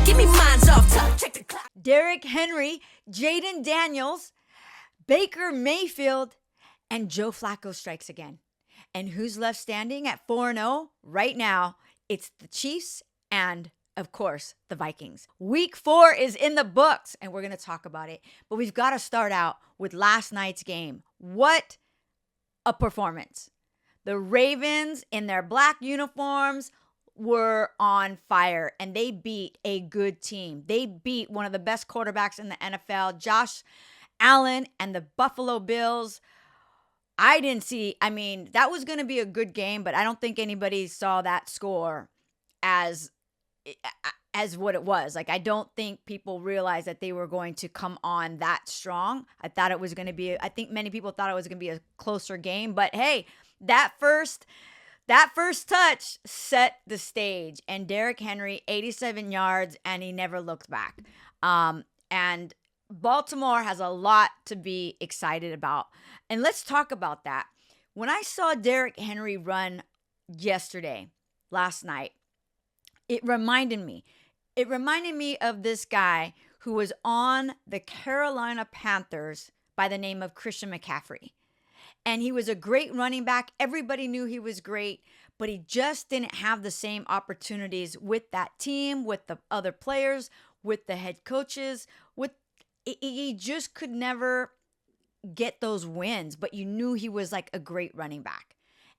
Give me mines off top. Check the clock. Derrick Henry, Jaden Daniels, Baker Mayfield, and Joe Flacco strikes again. And who's left standing at 4-0 right now? It's the Chiefs and, of course, the Vikings. Week 4 is in the books, and we're going to talk about it. But we've got to start out with last night's game. What a performance. The Ravens in their black uniforms were on fire, and they beat a good team. They beat one of the best quarterbacks in the NFL, Josh Allen, and the Buffalo Bills. That was going to be a good game, but I don't think anybody saw that score as what it was. Like, I don't think people realized that they were going to come on that strong. I think many people thought it was going to be a closer game, but hey, that first touch set the stage, and Derrick Henry, 87 yards, and he never looked back. And Baltimore has a lot to be excited about. And let's talk about that. When I saw Derrick Henry run last night, it reminded me of this guy who was on the Carolina Panthers by the name of Christian McCaffrey. And he was a great running back. Everybody knew he was great, but he just didn't have the same opportunities with that team, with the other players, with the head coaches. He just could never get those wins, but you knew he was like a great running back.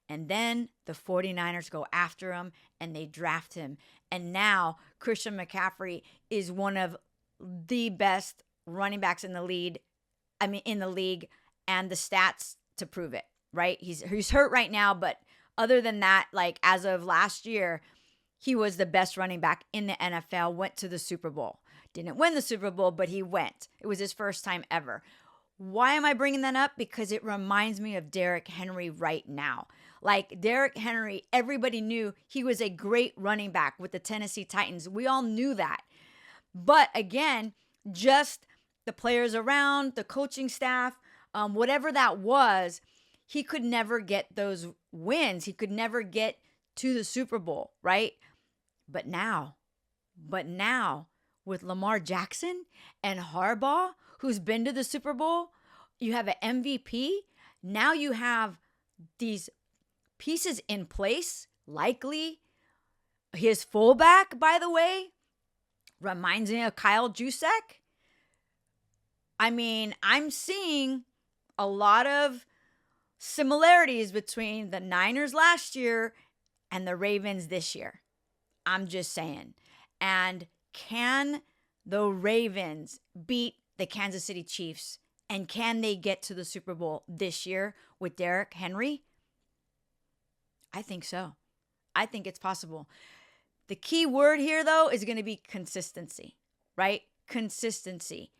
And then the 49ers go after him and they draft him. And now Christian McCaffrey is one of the best running backs in the league, and the stats to prove it, right? He's hurt right now, but other than that, like as of last year, he was the best running back in the NFL, went to the Super Bowl. Didn't win the Super Bowl, but he went. It was his first time ever. Why am I bringing that up? Because it reminds me of Derrick Henry right now. Like Derrick Henry, everybody knew he was a great running back with the Tennessee Titans. We all knew that. But again, just the players around, the coaching staff, whatever that was, he could never get those wins. He could never get to the Super Bowl, right? But now, with Lamar Jackson and Harbaugh, who's been to the Super Bowl, you have an MVP. Now you have these pieces in place. Likely his fullback, by the way, reminds me of Kyle Juszczyk. I'm seeing a lot of similarities between the Niners last year and the Ravens this year. I'm just saying. And can the Ravens beat the Kansas City Chiefs? And can they get to the Super Bowl this year with Derrick Henry? I think so. I think it's possible. The key word here, though, is going to be consistency, right? Consistency.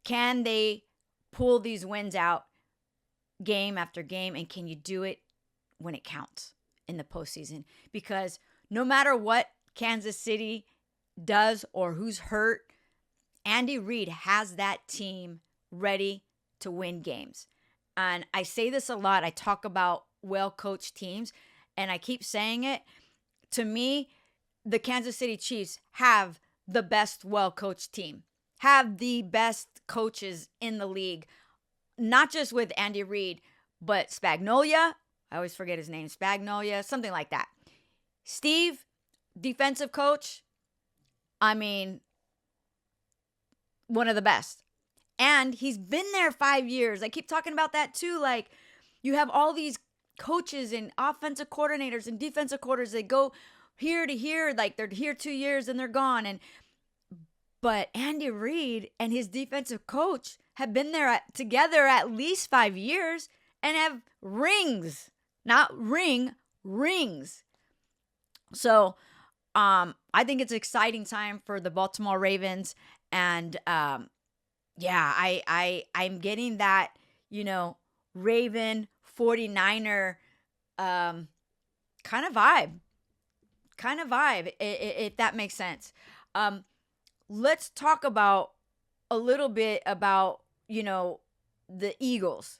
Can they pull these wins out game after game? And can you do it when it counts in the postseason? Because no matter what Kansas City does or who's hurt, Andy Reid has that team ready to win games. And I say this a lot. I talk about well-coached teams, and I keep saying it. To me, the Kansas City Chiefs have the best well-coached team, have the best coaches in the league, not just with Andy Reid, but Spagnuolo. I always forget his name. Spagnuolo, something like that. Steve, defensive coach. One of the best. And he's been there 5 years. I keep talking about that too. Like, you have all these coaches and offensive coordinators and defensive coordinators. They go here to here, like they're here 2 years and they're gone. But Andy Reid and his defensive coach have been there together at least 5 years and have rings, not rings. So I think it's an exciting time for the Baltimore Ravens. And I'm getting that, Raven 49er kind of vibe, if that makes sense. Let's talk about a little bit about, the Eagles.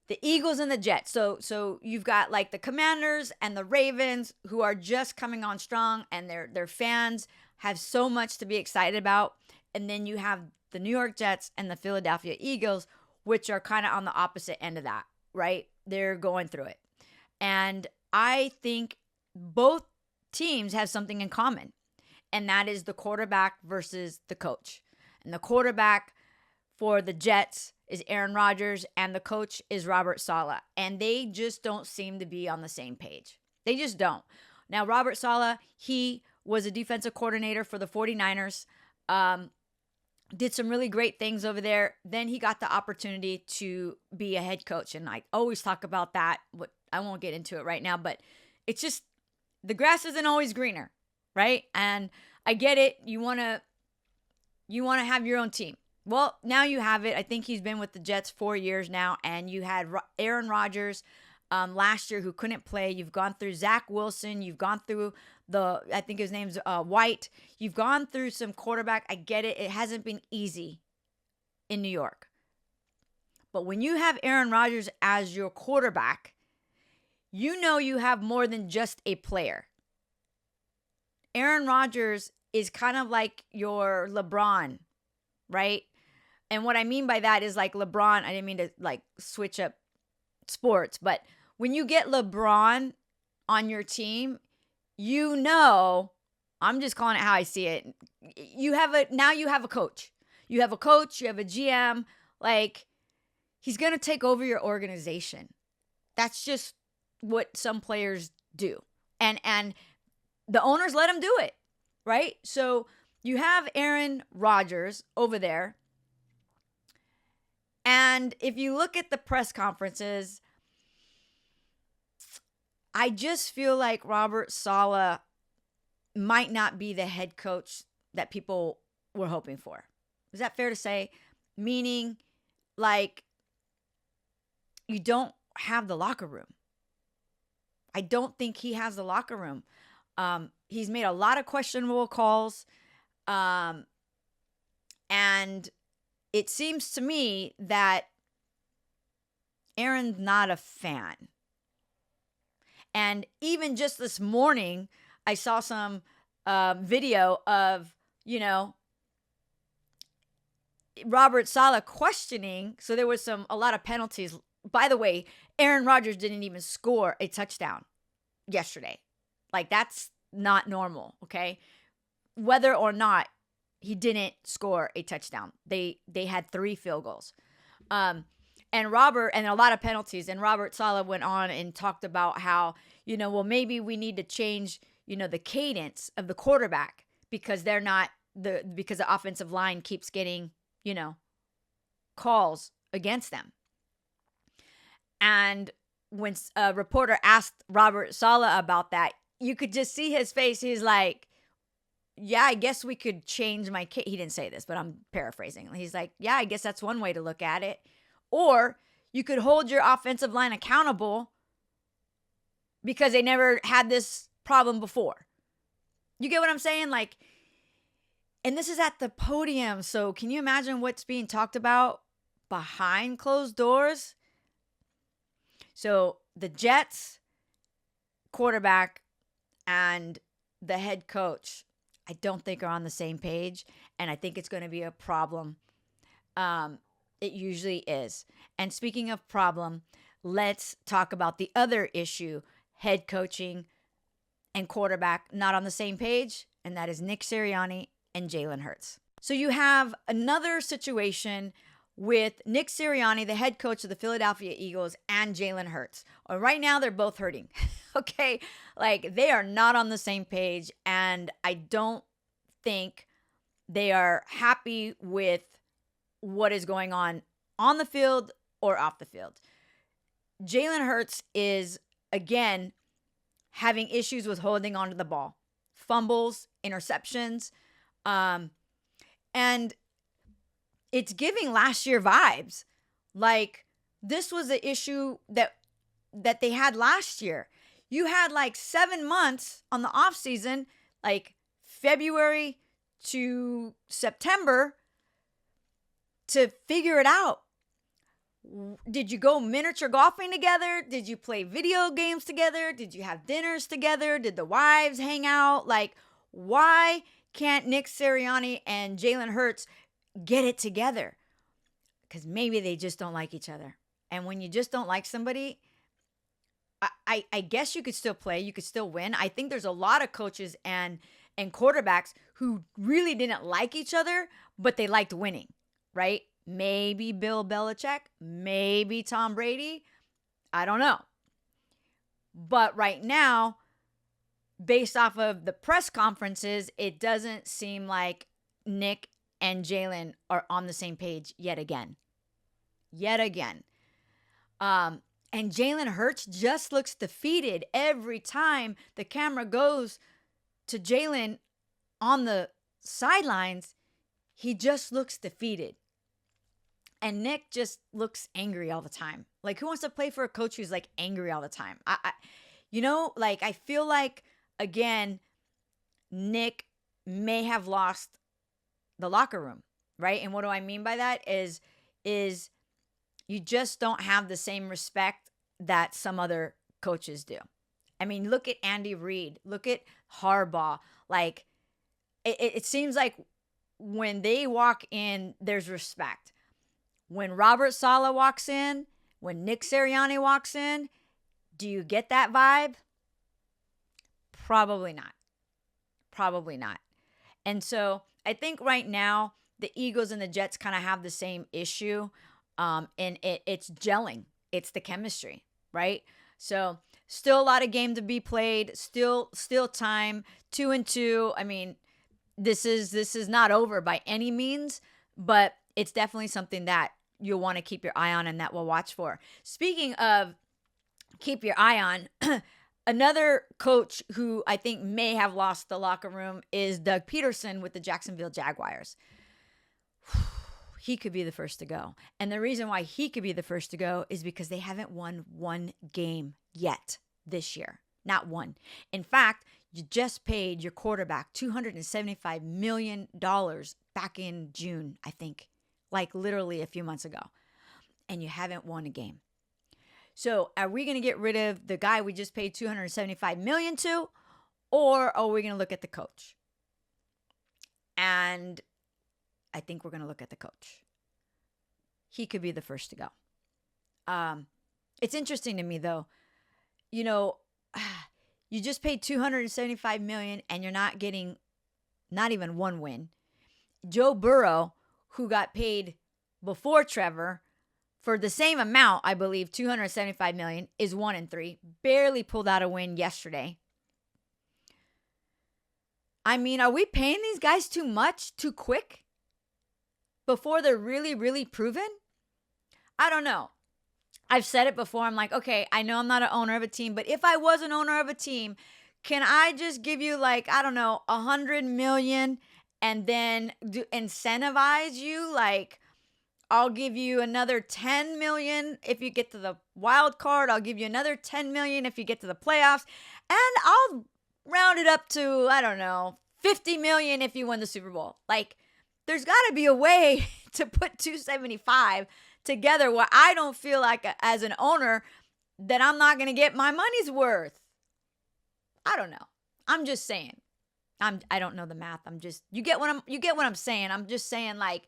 the Eagles and the Jets. So you've got like the Commanders and the Ravens who are just coming on strong, and their fans have so much to be excited about. And then you have the New York Jets and the Philadelphia Eagles, which are kind of on the opposite end of that, right? They're going through it. And I think both teams have something in common, and that is the quarterback versus the coach. And the quarterback for the Jets is Aaron Rodgers, and the coach is Robert Saleh. And they just don't seem to be on the same page. They just don't. Now, Robert Saleh, he was a defensive coordinator for the 49ers, did some really great things over there. Then he got the opportunity to be a head coach. And I always talk about that. I won't get into it right now, but it's just the grass isn't always greener, right? And I get it. You want to have your own team. Well, now you have it. I think he's been with the Jets 4 years now, and you had Aaron Rodgers last year who couldn't play. You've gone through Zach Wilson. You've gone through I think his name's White. You've gone through some quarterback. I get it. It hasn't been easy in New York. But when you have Aaron Rodgers as your quarterback, you know you have more than just a player. Aaron Rodgers is kind of like your LeBron, right? And what I mean by that is like LeBron, I didn't mean to like switch up sports, but when you get LeBron on your team, you know, I'm just calling it how I see it. You have a coach. You have a coach, you have a GM, like he's going to take over your organization. That's just what some players do. And the owners let him do it, right? So you have Aaron Rodgers over there. And if you look at the press conferences, I just feel like Robert Saleh might not be the head coach that people were hoping for. Is that fair to say? Meaning, like, you don't have the locker room. I don't think he has the locker room. He's made a lot of questionable calls. And it seems to me that Aaron's not a fan. And even just this morning, I saw some video of, Robert Saleh questioning. So there was a lot of penalties. By the way, Aaron Rodgers didn't even score a touchdown yesterday. Like, that's not normal, okay? Whether or not he didn't score a touchdown. They had 3 field goals. And a lot of penalties. And Robert Saleh went on and talked about how, maybe we need to change, the cadence of the quarterback because because the offensive line keeps getting, calls against them. And when a reporter asked Robert Saleh about that, you could just see his face. He's like, yeah, I guess we could change my he didn't say this, but I'm paraphrasing. He's like, yeah, I guess that's one way to look at it. Or you could hold your offensive line accountable because they never had this problem before. You get what I'm saying? Like, and this is at the podium. So can you imagine what's being talked about behind closed doors? So the Jets quarterback and the head coach, I don't think are on the same page. And I think it's going to be a problem. It usually is. And speaking of problem, let's talk about the other issue, head coaching and quarterback not on the same page. And that is Nick Sirianni and Jalen Hurts. So you have another situation with Nick Sirianni, the head coach of the Philadelphia Eagles, and Jalen Hurts. Right now, they're both hurting. Okay? Like, they are not on the same page, and I don't think they are happy with what is going on the field or off the field. Jalen Hurts is, again, having issues with holding onto the ball. Fumbles, interceptions, and it's giving last year vibes. Like, this was the issue that they had last year. You had like 7 months on the off season, like February to September, to figure it out. Did you go miniature golfing together? Did you play video games together? Did you have dinners together? Did the wives hang out? Like, why can't Nick Sirianni and Jalen Hurts get it together? Because maybe they just don't like each other. And when you just don't like somebody, I guess you could still play. You could still win. I think there's a lot of coaches and quarterbacks who really didn't like each other, but they liked winning, right? Maybe Bill Belichick, maybe Tom Brady. I don't know. But right now, based off of the press conferences, it doesn't seem like Nick and Jalen are on the same page yet again. And Jalen Hurts just looks defeated every time the camera goes to Jalen on the sidelines. He just looks defeated. And Nick just looks angry all the time. Like, who wants to play for a coach who's like angry all the time? I feel like, again, Nick may have lost the locker room, right? And what do I mean by that is you just don't have the same respect that some other coaches do. I mean, look at Andy Reid. Look at Harbaugh. Like, it seems like when they walk in, there's respect. When Robert Saleh walks in, when Nick Sirianni walks in, do you get that vibe? Probably not. And so I think right now the Eagles and the Jets kind of have the same issue. And it's gelling. It's the chemistry, right? So still a lot of game to be played. Still time. 2-2. I mean, this is not over by any means, but it's definitely something that you'll want to keep your eye on and that we'll watch for. Speaking of keep your eye on, another coach who I think may have lost the locker room is Doug Peterson with the Jacksonville Jaguars. He could be the first to go. And the reason why he could be the first to go is because they haven't won one game yet this year. Not one. In fact, you just paid your quarterback $275 million back in June, I think. Like literally a few months ago. And you haven't won a game. So are we going to get rid of the guy we just paid $275 million to? Or are we going to look at the coach? And I think we're going to look at the coach. He could be the first to go. It's interesting to me, though. You know, you just paid $275 million and you're not getting not even one win. Joe Burrow, who got paid before Trevor for the same amount, I believe, $275 million, is 1-3. Barely pulled out a win yesterday. I mean, are we paying these guys too much, too quick? Before they're really, really proven? I don't know. I've said it before. I'm like, okay, I know I'm not an owner of a team, but if I was an owner of a team, can I just give you like, I don't know, $100 million and then incentivize you? Like, I'll give you another $10 million if you get to the wild card. I'll give you another $10 million if you get to the playoffs. And I'll round it up to, I don't know, $50 million if you win the Super Bowl. Like, there's got to be a way to put 275 together where I don't feel like as an owner that I'm not going to get my money's worth. I don't know. I'm just saying. I don't know the math. You get what I'm saying. I'm just saying, like,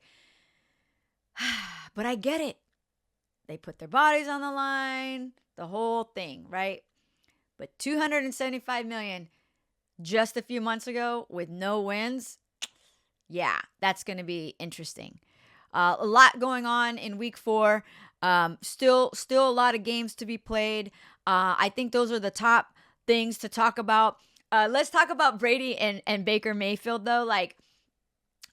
but I get it. They put their bodies on the line, the whole thing, right? But $275 million just a few months ago with no wins. Yeah, that's going to be interesting. A lot going on in week 4. Still a lot of games to be played. I think those are the top things to talk about. Let's talk about Brady and Baker Mayfield, though. Like,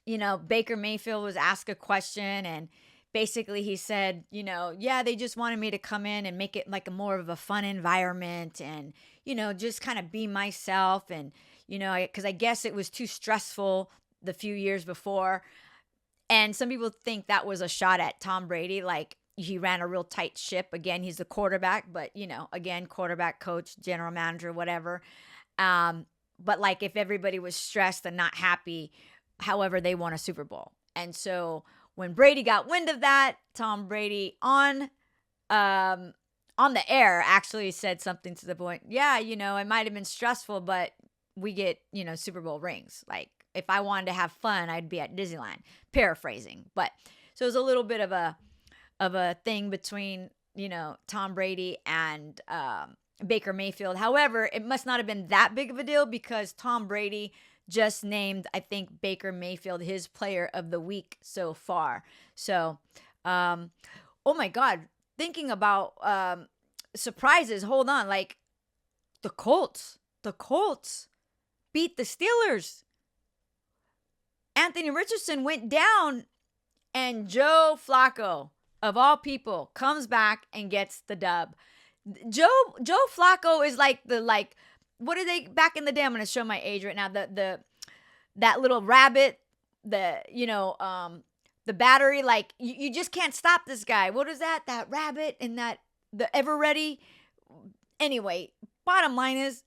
you know, Baker Mayfield was asked a question and basically he said, you know, yeah, they just wanted me to come in and make it like a more of a fun environment and, you know, just kind of be myself. And, you know, because I guess it was too stressful the few years before. And some people think that was a shot at Tom Brady. Like, he ran a real tight ship. Again, he's the quarterback, but, you know, again, quarterback, coach, general manager, whatever. But like if everybody was stressed and not happy, however, they won a Super Bowl. And so when Brady got wind of that, Tom Brady on the air actually said something to the point, yeah, it might have been stressful, but we get, Super Bowl rings. Like, if I wanted to have fun, I'd be at Disneyland. Paraphrasing. But so it was a little bit of a thing between, Tom Brady and Baker Mayfield. However, it must not have been that big of a deal because Tom Brady just named, I think, Baker Mayfield his player of the week so far. So, oh my God, thinking about surprises, hold on, like the Colts beat the Steelers. Anthony Richardson went down, and Joe Flacco, of all people, comes back and gets the dub. Joe Flacco is like what are they back in the day? I'm going to show my age right now. That little rabbit, the battery, like you just can't stop this guy. What is that? That rabbit and the ever ready. Anyway, bottom line is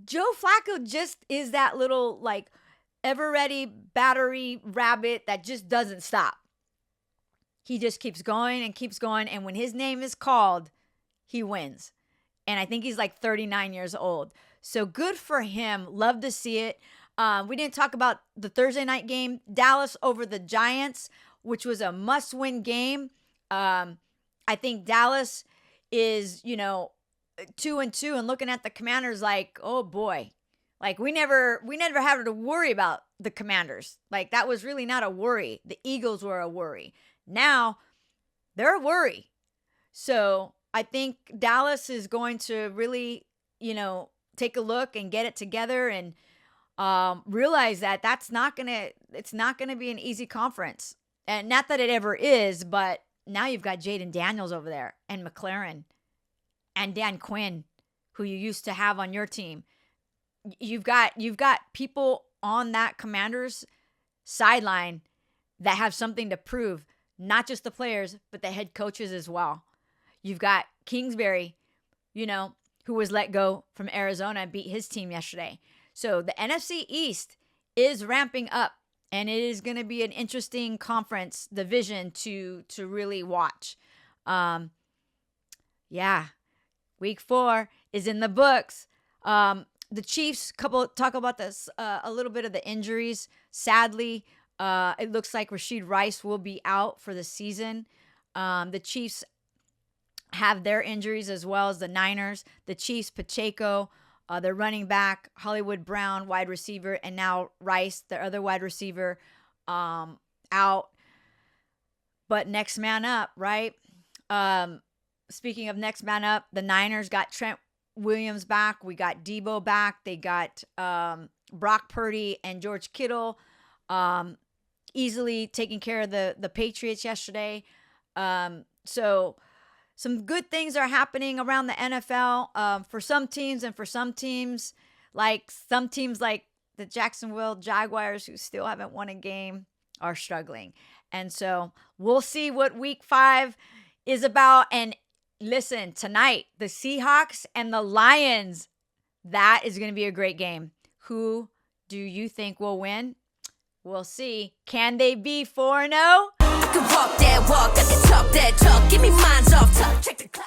Joe Flacco just is that little like ever ready battery rabbit that just doesn't stop. He just keeps going and keeps going. And when his name is called, he wins. And I think he's like 39 years old. So good for him. Love to see it. We didn't talk about the Thursday night game, Dallas over the Giants, which was a must-win game. I think Dallas is, 2-2, and looking at the Commanders like, oh boy, like we never had to worry about the Commanders. Like that was really not a worry. The Eagles were a worry. Now they're a worry. So I think Dallas is going to really, take a look and get it together and realize that it's not gonna be an easy conference. And not that it ever is, but now you've got Jaden Daniels over there and McLaren and Dan Quinn, who you used to have on your team. You've got people on that Commanders sideline that have something to prove, not just the players, but the head coaches as well. You've got Kingsbury, who was let go from Arizona and beat his team yesterday. So the NFC East is ramping up, and it is going to be an interesting conference division to really watch. Week 4 is in the books. The Chiefs, talk about this, a little bit of the injuries. Sadly, it looks like Rashid Rice will be out for the season. The Chiefs have their injuries as well as the Niners. The Chiefs, Pacheco, their running back, Hollywood Brown, wide receiver, and now Rice, their other wide receiver, out. But next man up, right? Speaking of next man up, the Niners got Trent Williams back. We got Debo back. They got Brock Purdy and George Kittle easily taking care of the Patriots yesterday. So some good things are happening around the NFL for some teams, and for some teams like the Jacksonville Jaguars, who still haven't won a game, are struggling. And so we'll see what week 5 is about. And listen, tonight, the Seahawks and the Lions, that is going to be a great game. Who do you think will win? We'll see. Can they be 4-0? I can walk that walk, I can talk that talk. Give me minds off top. Check the clock.